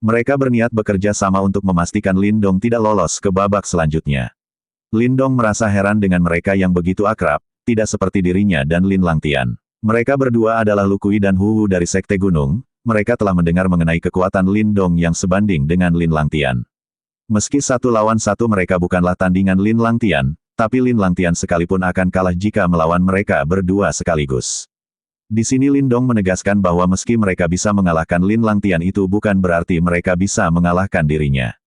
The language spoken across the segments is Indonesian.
Mereka berniat bekerja sama untuk memastikan Lindong tidak lolos ke babak selanjutnya. Lindong merasa heran dengan mereka yang begitu akrab, tidak seperti dirinya dan Lin Langtian. Mereka berdua adalah Lu Kui dan Hu Wu dari Sekte Gunung, mereka telah mendengar mengenai kekuatan Lindong yang sebanding dengan Lin Langtian. Meski 1 lawan 1 mereka bukanlah tandingan Lin Langtian, tapi Lin Langtian sekalipun akan kalah jika melawan mereka berdua sekaligus. Di sini Lindong menegaskan bahwa meski mereka bisa mengalahkan Lin Langtian itu bukan berarti mereka bisa mengalahkan dirinya.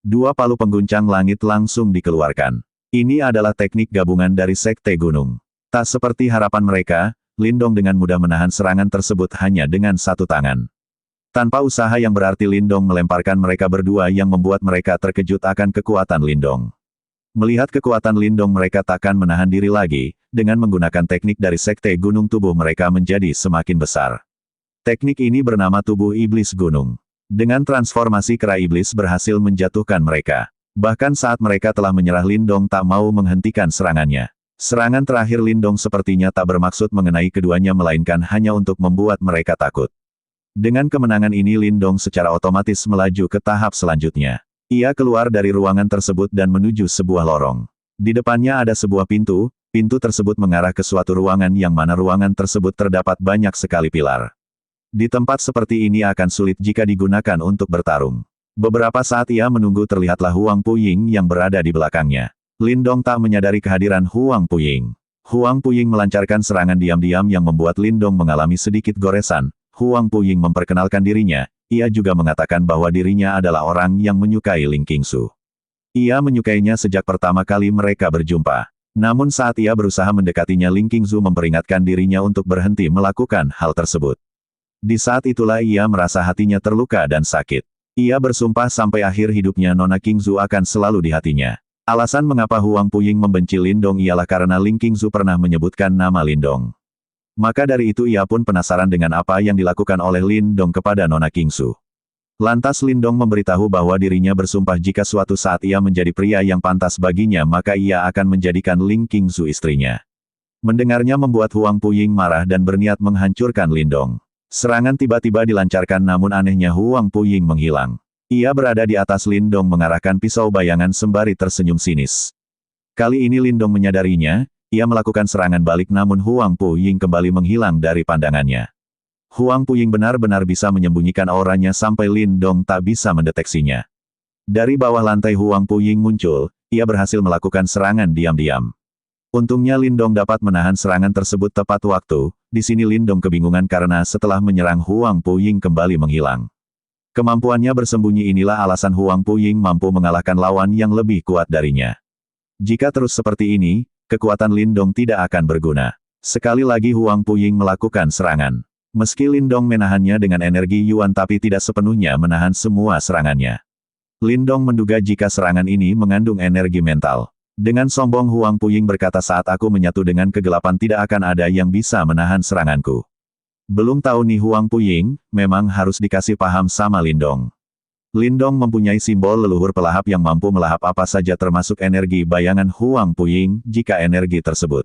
2 palu pengguncang langit langsung dikeluarkan. Ini adalah teknik gabungan dari Sekte Gunung. Tak seperti harapan mereka, Lindong dengan mudah menahan serangan tersebut hanya dengan 1 tangan. Tanpa usaha yang berarti Lindong melemparkan mereka berdua yang membuat mereka terkejut akan kekuatan Lindong. Melihat kekuatan Lindong mereka takkan menahan diri lagi, dengan menggunakan teknik dari Sekte Gunung tubuh mereka menjadi semakin besar. Teknik ini bernama Tubuh Iblis Gunung. Dengan transformasi kera iblis berhasil menjatuhkan mereka. Bahkan saat mereka telah menyerah Lindong tak mau menghentikan serangannya. Serangan terakhir Lindong sepertinya tak bermaksud mengenai keduanya melainkan hanya untuk membuat mereka takut. Dengan kemenangan ini Lindong secara otomatis melaju ke tahap selanjutnya. Ia keluar dari ruangan tersebut dan menuju sebuah lorong. Di depannya ada sebuah pintu, pintu tersebut mengarah ke suatu ruangan yang mana ruangan tersebut terdapat banyak sekali pilar. Di tempat seperti ini akan sulit jika digunakan untuk bertarung. Beberapa saat ia menunggu terlihatlah Huang Puying yang berada di belakangnya. Lindong tak menyadari kehadiran Huang Puying. Huang Puying melancarkan serangan diam-diam yang membuat Lindong mengalami sedikit goresan. Huang Puying memperkenalkan dirinya, ia juga mengatakan bahwa dirinya adalah orang yang menyukai Ling Qingsu. Ia menyukainya sejak pertama kali mereka berjumpa. Namun saat ia berusaha mendekatinya Ling Qingsu memperingatkan dirinya untuk berhenti melakukan hal tersebut. Di saat itulah ia merasa hatinya terluka dan sakit. Ia bersumpah sampai akhir hidupnya Nona Qingsu akan selalu di hatinya. Alasan mengapa Huang Puying membenci Lindong ialah karena Ling Qingsu pernah menyebutkan nama Lindong. Maka dari itu ia pun penasaran dengan apa yang dilakukan oleh Lindong kepada Nona Qingsu. Lantas Lindong memberitahu bahwa dirinya bersumpah jika suatu saat ia menjadi pria yang pantas baginya maka ia akan menjadikan Ling Qingsu istrinya. Mendengarnya membuat Huang Puying marah dan berniat menghancurkan Lindong. Serangan tiba-tiba dilancarkan namun anehnya Huang Puying menghilang. Ia berada di atas Lindong mengarahkan pisau bayangan sembari tersenyum sinis. Kali ini Lindong menyadarinya, ia melakukan serangan balik namun Huang Puying kembali menghilang dari pandangannya. Huang Puying benar-benar bisa menyembunyikan auranya sampai Lindong tak bisa mendeteksinya. Dari bawah lantai Huang Puying muncul, ia berhasil melakukan serangan diam-diam. Untungnya Lindong dapat menahan serangan tersebut tepat waktu, di sini Lindong kebingungan karena setelah menyerang Huang Puying kembali menghilang. Kemampuannya bersembunyi inilah alasan Huang Puying mampu mengalahkan lawan yang lebih kuat darinya. Jika terus seperti ini, kekuatan Lindong tidak akan berguna. Sekali lagi Huang Puying melakukan serangan. Meski Lindong menahannya dengan energi Yuan tapi tidak sepenuhnya menahan semua serangannya. Lindong menduga jika serangan ini mengandung energi mental. Dengan sombong Huang Puying berkata saat aku menyatu dengan kegelapan tidak akan ada yang bisa menahan seranganku. Belum tahu nih Huang Puying, memang harus dikasih paham sama Lindong. Lindong mempunyai simbol leluhur pelahap yang mampu melahap apa saja termasuk energi bayangan Huang Puying jika energi tersebut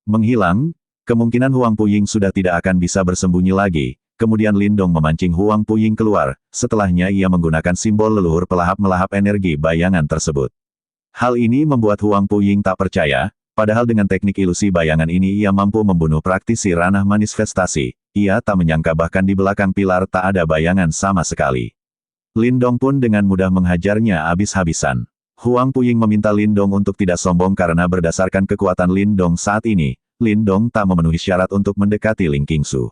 menghilang, kemungkinan Huang Puying sudah tidak akan bisa bersembunyi lagi. Kemudian Lindong memancing Huang Puying keluar, setelahnya ia menggunakan simbol leluhur pelahap melahap energi bayangan tersebut. Hal ini membuat Huang Puying tak percaya, padahal dengan teknik ilusi bayangan ini ia mampu membunuh praktisi ranah manifestasi. Ia tak menyangka bahkan di belakang pilar tak ada bayangan sama sekali. Lindong pun dengan mudah menghajarnya habis-habisan. Huang Puying meminta Lindong untuk tidak sombong karena berdasarkan kekuatan Lindong saat ini, Lindong tak memenuhi syarat untuk mendekati Ling Qingsu.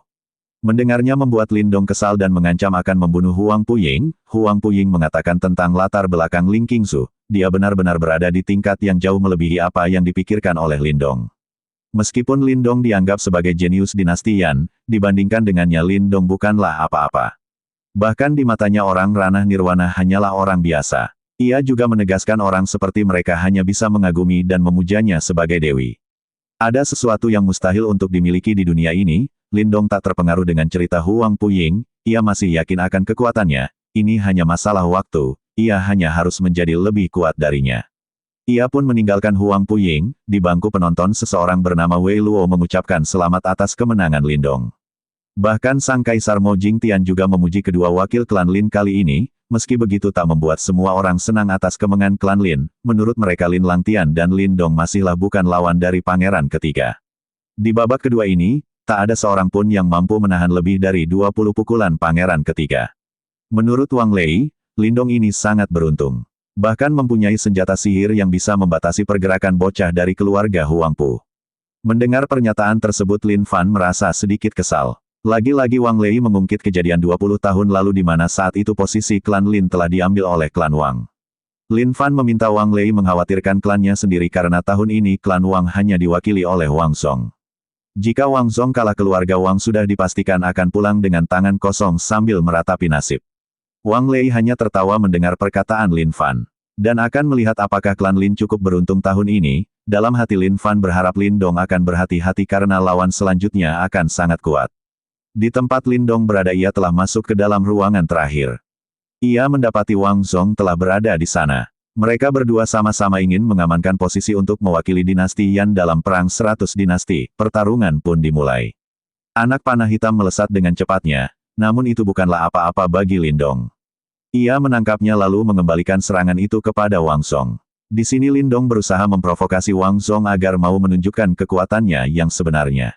Mendengarnya membuat Lindong kesal dan mengancam akan membunuh Huang Puying. Huang Puying mengatakan tentang latar belakang Ling Qingsu. Dia benar-benar berada di tingkat yang jauh melebihi apa yang dipikirkan oleh Lindong. Meskipun Lindong dianggap sebagai jenius dinasti Yan, dibandingkan dengannya Lindong bukanlah apa-apa. Bahkan di matanya orang ranah nirwana hanyalah orang biasa. Ia juga menegaskan orang seperti mereka hanya bisa mengagumi dan memujanya sebagai dewi. Ada sesuatu yang mustahil untuk dimiliki di dunia ini. Lindong tak terpengaruh dengan cerita Huang Puying, ia masih yakin akan kekuatannya, ini hanya masalah waktu, ia hanya harus menjadi lebih kuat darinya. Ia pun meninggalkan Huang Puying, di bangku penonton seseorang bernama Wei Luo mengucapkan selamat atas kemenangan Lindong. Bahkan Sang Kaisar Mo Jingtian juga memuji kedua wakil klan Lin kali ini, meski begitu tak membuat semua orang senang atas kemenangan klan Lin, menurut mereka Lin Langtian dan Lin Dong masihlah bukan lawan dari pangeran ketiga. Di babak kedua ini, tak ada seorang pun yang mampu menahan lebih dari 20 pukulan pangeran ketiga. Menurut Wang Lei, Lin Dong ini sangat beruntung. Bahkan mempunyai senjata sihir yang bisa membatasi pergerakan bocah dari keluarga Huangpu. Mendengar pernyataan tersebut Lin Fan merasa sedikit kesal. Lagi-lagi Wang Lei mengungkit kejadian 20 tahun lalu di mana saat itu posisi klan Lin telah diambil oleh klan Wang. Lin Fan meminta Wang Lei mengkhawatirkan klannya sendiri karena tahun ini klan Wang hanya diwakili oleh Wang Song. Jika Wang Song kalah keluarga Wang sudah dipastikan akan pulang dengan tangan kosong sambil meratapi nasib. Wang Lei hanya tertawa mendengar perkataan Lin Fan. Dan akan melihat apakah klan Lin cukup beruntung tahun ini, dalam hati Lin Fan berharap Lin Dong akan berhati-hati karena lawan selanjutnya akan sangat kuat. Di tempat Lin Dong berada ia telah masuk ke dalam ruangan terakhir. Ia mendapati Wang Song telah berada di sana. Mereka berdua sama-sama ingin mengamankan posisi untuk mewakili dinasti Yan dalam perang 100 dinasti. Pertarungan pun dimulai. Anak panah hitam melesat dengan cepatnya, namun itu bukanlah apa-apa bagi Lin Dong. Ia menangkapnya lalu mengembalikan serangan itu kepada Wang Song. Di sini Lin Dong berusaha memprovokasi Wang Song agar mau menunjukkan kekuatannya yang sebenarnya.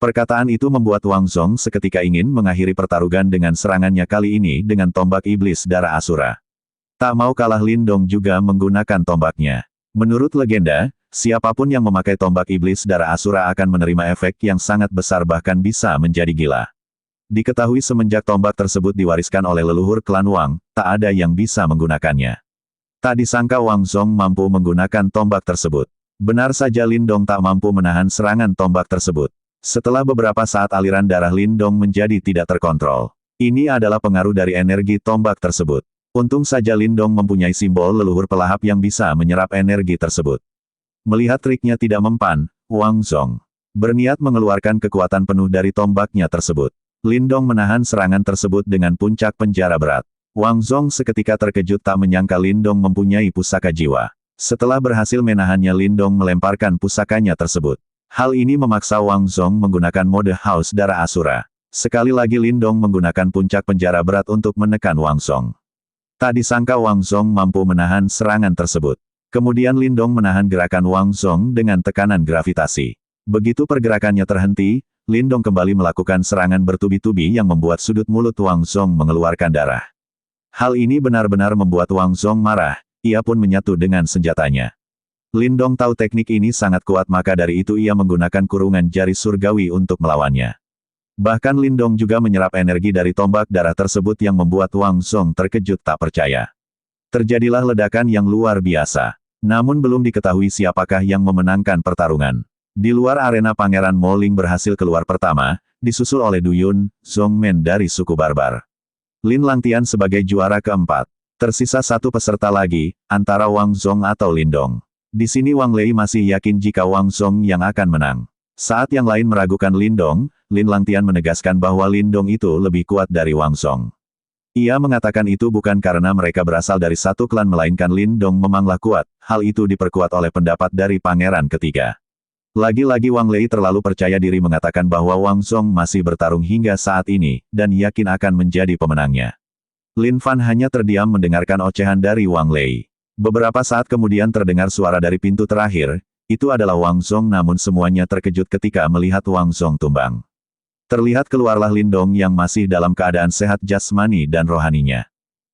Perkataan itu membuat Wang Song seketika ingin mengakhiri pertarungan dengan serangannya kali ini dengan tombak iblis darah Asura. Tak mau kalah Lin Dong juga menggunakan tombaknya. Menurut legenda, siapapun yang memakai tombak iblis darah Asura akan menerima efek yang sangat besar bahkan bisa menjadi gila. Diketahui semenjak tombak tersebut diwariskan oleh leluhur klan Wang, tak ada yang bisa menggunakannya. Tak disangka Wang Song mampu menggunakan tombak tersebut. Benar saja Lin Dong tak mampu menahan serangan tombak tersebut. Setelah beberapa saat aliran darah Lin Dong menjadi tidak terkontrol. Ini adalah pengaruh dari energi tombak tersebut. Untung saja Lin Dong mempunyai simbol leluhur pelahap yang bisa menyerap energi tersebut. Melihat triknya tidak mempan, Wang Song berniat mengeluarkan kekuatan penuh dari tombaknya tersebut. Lin Dong menahan serangan tersebut dengan puncak penjara berat. Wang Song seketika terkejut tak menyangka Lin Dong mempunyai pusaka jiwa. Setelah berhasil menahannya Lin Dong melemparkan pusakanya tersebut. Hal ini memaksa Wang Song menggunakan mode Haus Darah Asura. Sekali lagi Lin Dong menggunakan puncak penjara berat untuk menekan Wang Song. Tak disangka Wang Song mampu menahan serangan tersebut. Kemudian Lin Dong menahan gerakan Wang Song dengan tekanan gravitasi. Begitu pergerakannya terhenti, Lin Dong kembali melakukan serangan bertubi-tubi yang membuat sudut mulut Wang Song mengeluarkan darah. Hal ini benar-benar membuat Wang Song marah, ia pun menyatu dengan senjatanya. Lin Dong tahu teknik ini sangat kuat maka dari itu ia menggunakan kurungan jari surgawi untuk melawannya. Bahkan Lin Dong juga menyerap energi dari tombak darah tersebut yang membuat Wang Song terkejut tak percaya. Terjadilah ledakan yang luar biasa. Namun belum diketahui siapakah yang memenangkan pertarungan. Di luar arena Pangeran Mo Ling berhasil keluar pertama, disusul oleh Du Yun, Zhong Men dari suku Barbar. Lin Langtian sebagai juara keempat. Tersisa satu peserta lagi, antara Wang Song atau Lin Dong. Di sini Wang Lei masih yakin jika Wang Song yang akan menang. Saat yang lain meragukan Lin Dong, Lin Langtian menegaskan bahwa Lin Dong itu lebih kuat dari Wang Song. Ia mengatakan itu bukan karena mereka berasal dari satu klan melainkan Lin Dong memanglah kuat, hal itu diperkuat oleh pendapat dari pangeran ketiga. Lagi-lagi Wang Lei terlalu percaya diri mengatakan bahwa Wang Song masih bertarung hingga saat ini, dan yakin akan menjadi pemenangnya. Lin Fan hanya terdiam mendengarkan ocehan dari Wang Lei. Beberapa saat kemudian terdengar suara dari pintu terakhir, itu adalah Wang Song namun semuanya terkejut ketika melihat Wang Song tumbang. Terlihat keluarlah Lin Dong yang masih dalam keadaan sehat jasmani dan rohaninya.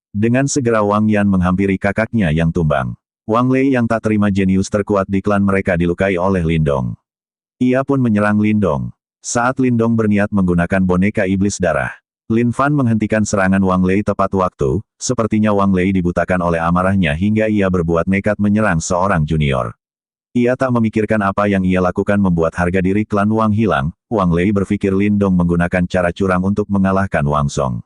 Dengan segera Wang Yan menghampiri kakaknya yang tumbang. Wang Lei yang tak terima jenius terkuat di klan mereka dilukai oleh Lin Dong. Ia pun menyerang Lin Dong. Saat Lin Dong berniat menggunakan boneka iblis darah. Lin Fan menghentikan serangan Wang Lei tepat waktu, sepertinya Wang Lei dibutakan oleh amarahnya hingga ia berbuat nekat menyerang seorang junior. Ia tak memikirkan apa yang ia lakukan membuat harga diri klan Wang hilang, Wang Lei berpikir Lin Dong menggunakan cara curang untuk mengalahkan Wang Song.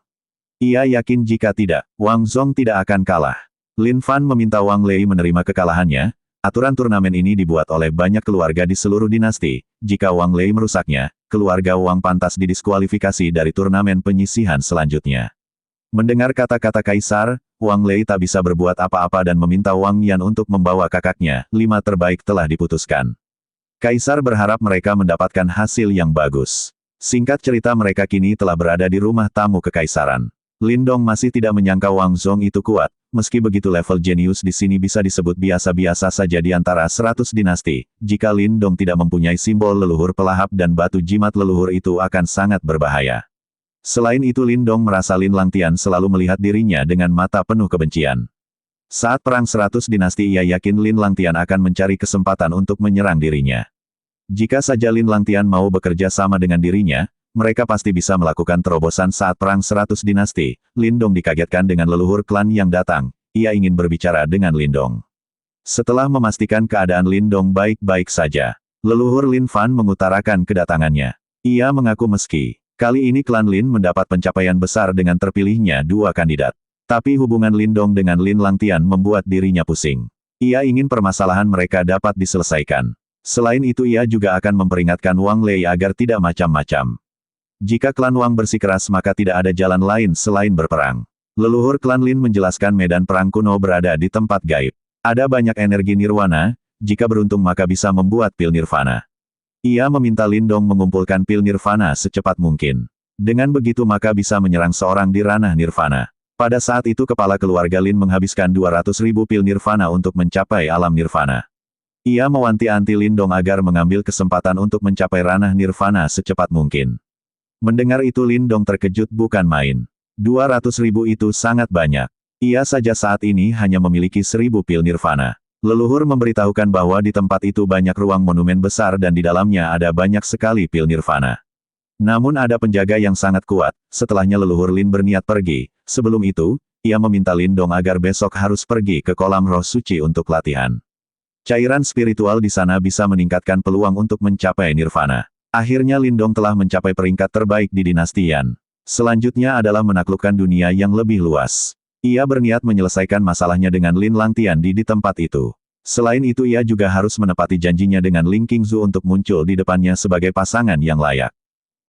Ia yakin jika tidak, Wang Song tidak akan kalah. Lin Fan meminta Wang Lei menerima kekalahannya. Aturan turnamen ini dibuat oleh banyak keluarga di seluruh dinasti. Jika Wang Lei merusaknya, keluarga Wang pantas didiskualifikasi dari turnamen penyisihan selanjutnya. Mendengar kata-kata Kaisar, Wang Lei tak bisa berbuat apa-apa dan meminta Wang Yan untuk membawa kakaknya. 5 terbaik telah diputuskan. Kaisar berharap mereka mendapatkan hasil yang bagus. Singkat cerita mereka kini telah berada di rumah tamu kekaisaran. Lindong masih tidak menyangka Wang Zhong itu kuat, meski begitu level jenius di sini bisa disebut biasa-biasa saja di antara 100 dinasti. Jika Lindong tidak mempunyai simbol leluhur pelahap dan batu jimat leluhur itu akan sangat berbahaya. Selain itu Lindong merasa Lin Langtian selalu melihat dirinya dengan mata penuh kebencian. Saat perang 100 dinasti ia yakin Lin Langtian akan mencari kesempatan untuk menyerang dirinya. Jika saja Lin Langtian mau bekerja sama dengan dirinya, mereka pasti bisa melakukan terobosan saat perang 100 dinasti. Lindong dikagetkan dengan leluhur klan yang datang. Ia ingin berbicara dengan Lindong. Setelah memastikan keadaan Lindong baik-baik saja, leluhur Lin Fan mengutarakan kedatangannya. Ia mengaku meski kali ini klan Lin mendapat pencapaian besar dengan terpilihnya dua kandidat. Tapi hubungan Lindong dengan Lin Langtian membuat dirinya pusing. Ia ingin permasalahan mereka dapat diselesaikan. Selain itu ia juga akan memperingatkan Wang Lei agar tidak macam-macam. Jika klan Wang bersikeras maka tidak ada jalan lain selain berperang. Leluhur klan Lin menjelaskan medan perang kuno berada di tempat gaib. Ada banyak energi nirwana, jika beruntung maka bisa membuat pil nirvana. Ia meminta Lindong mengumpulkan pil nirvana secepat mungkin. Dengan begitu maka bisa menyerang seorang di ranah nirvana. Pada saat itu kepala keluarga Lin menghabiskan 200.000 pil nirvana untuk mencapai alam nirvana. Ia mewanti-wanti Lindong agar mengambil kesempatan untuk mencapai ranah nirvana secepat mungkin. Mendengar itu Lindong terkejut bukan main. 200.000 itu sangat banyak. Ia saja saat ini hanya memiliki 1.000 pil nirvana. Leluhur memberitahukan bahwa di tempat itu banyak ruang monumen besar dan di dalamnya ada banyak sekali pil nirvana. Namun ada penjaga yang sangat kuat. Setelahnya leluhur Lin berniat pergi. Sebelum itu, ia meminta Lindong agar besok harus pergi ke kolam roh suci untuk latihan. Cairan spiritual di sana bisa meningkatkan peluang untuk mencapai nirvana. Akhirnya Lindong telah mencapai peringkat terbaik di dinasti Yan. Selanjutnya adalah menaklukkan dunia yang lebih luas. Ia berniat menyelesaikan masalahnya dengan Lin Langtian di tempat itu. Selain itu ia juga harus menepati janjinya dengan Ling Qingzu untuk muncul di depannya sebagai pasangan yang layak.